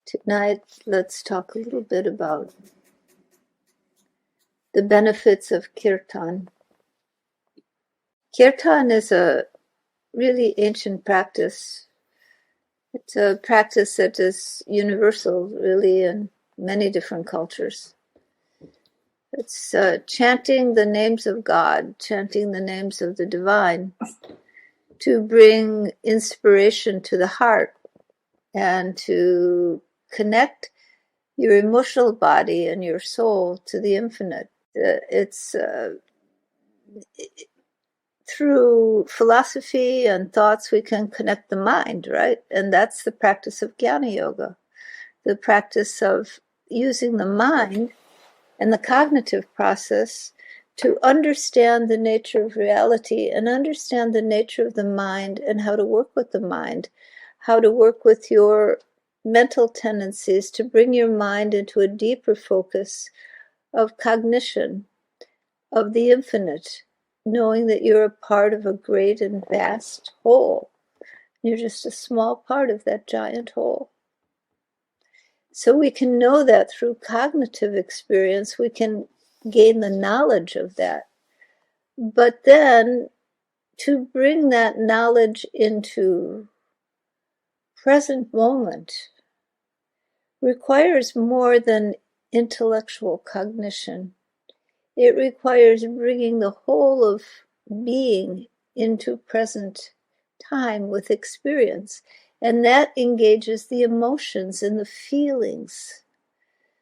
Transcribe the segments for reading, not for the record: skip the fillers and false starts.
Tonight, let's talk a little bit about the benefits of Kirtan. Kirtan is a really ancient practice. It's a practice that is universal, really, in many different cultures. It's chanting the names of God, chanting the names of the divine to bring inspiration to the heart and to connect your emotional body and your soul to the infinite. It's through philosophy and thoughts we can connect the mind, right? And that's the practice of Jnana Yoga, the practice of using the mind and the cognitive process to understand the nature of reality and understand the nature of the mind and how to work with the mind, how to work with your mental tendencies to bring your mind into a deeper focus of cognition, of the infinite, knowing that you're a part of a great and vast whole. You're just a small part of that giant whole. So we can know that through cognitive experience, we can gain the knowledge of that. But then to bring that knowledge into present moment requires more than intellectual cognition. It requires bringing the whole of being into present time with experience. And that engages the emotions and the feelings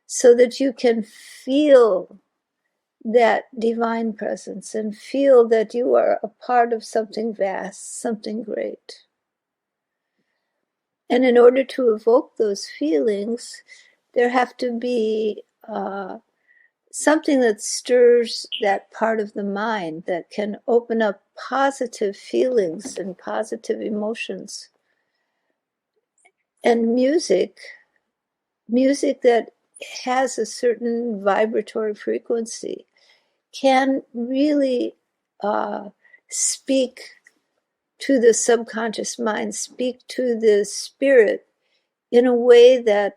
so that you can feel that divine presence and feel that you are a part of something vast, something great. And in order to evoke those feelings, there have to be something that stirs that part of the mind that can open up positive feelings and positive emotions. And music that has a certain vibratory frequency can really speak to the subconscious mind, speak to the spirit in a way that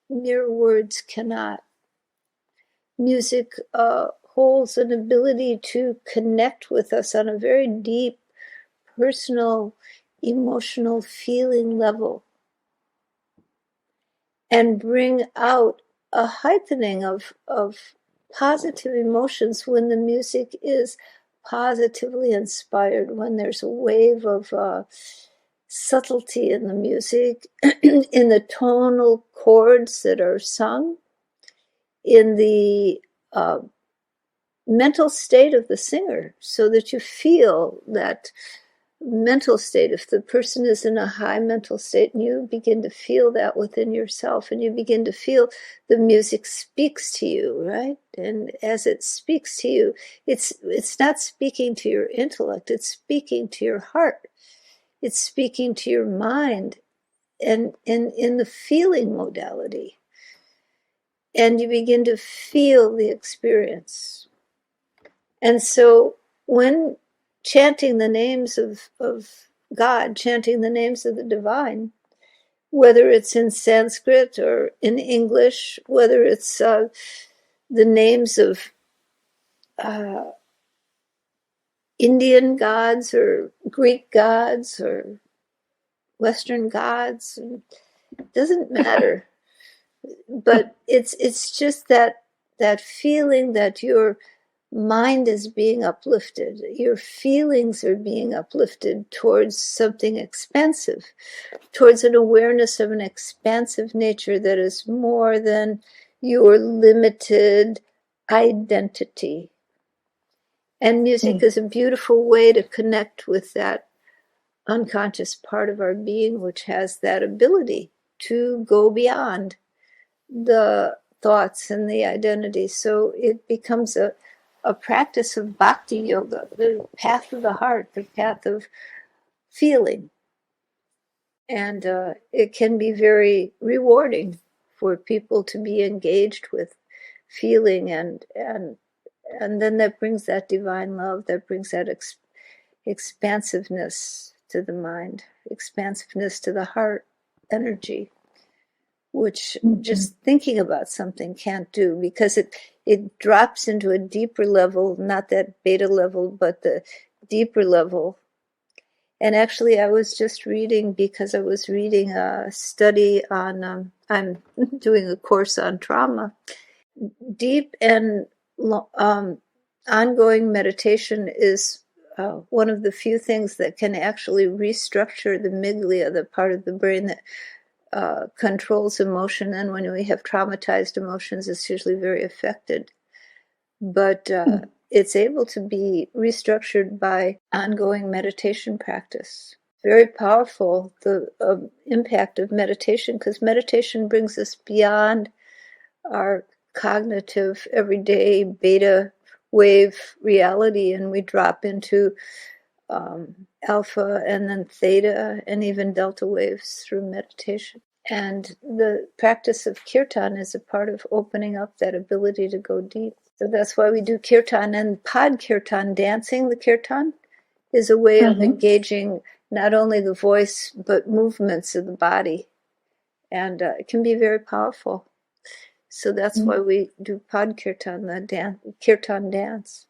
mere words cannot. Music holds an ability to connect with us on a very deep, personal, emotional feeling level and bring out a heightening of positive emotions when the music is positively inspired, when there's a wave of subtlety in the music, in the tonal chords that are sung, in the mental state of the singer, so that you feel that mental state. If the person is in a high mental state, and you begin to feel that within yourself, and you begin to feel the music speaks to you, right? And as it speaks to you, it's not speaking to your intellect, it's speaking to your heart, it's speaking to your mind, and in the feeling modality. And you begin to feel the experience. And so when chanting the names of God, chanting the names of the divine, whether it's in Sanskrit or in English, whether it's the names of Indian gods or Greek gods or Western gods, it doesn't matter. But it's just that feeling that your mind is being uplifted, your feelings are being uplifted towards something expansive, towards an awareness of an expansive nature that is more than your limited identity. And music is a beautiful way to connect with that unconscious part of our being, which has that ability to go beyond the thoughts and the identity. So it becomes a practice of bhakti yoga, the path of the heart, the path of feeling. And it can be very rewarding for people to be engaged with feeling, and then that brings that divine love, that brings that expansiveness to the mind, expansiveness to the heart energy. which just thinking about something can't do, because it drops into a deeper level, not that beta level, but the deeper level. And actually, I was just reading, because I was reading a study on, I'm doing a course on trauma. Deep and ongoing meditation is one of the few things that can actually restructure the miglia, the part of the brain that controls emotion. And when we have traumatized emotions, it's usually very affected. But it's able to be restructured by ongoing meditation practice. Very powerful, the impact of meditation, because meditation brings us beyond our cognitive, everyday beta wave reality, and we drop into alpha and then theta and even delta waves through meditation. And the practice of kirtan is a part of opening up that ability to go deep. So that's why we do kirtan. And pod kirtan, dancing the kirtan, is a way of engaging not only the voice but movements of the body. And it can be very powerful. So that's why we do pod kirtan, the kirtan dance.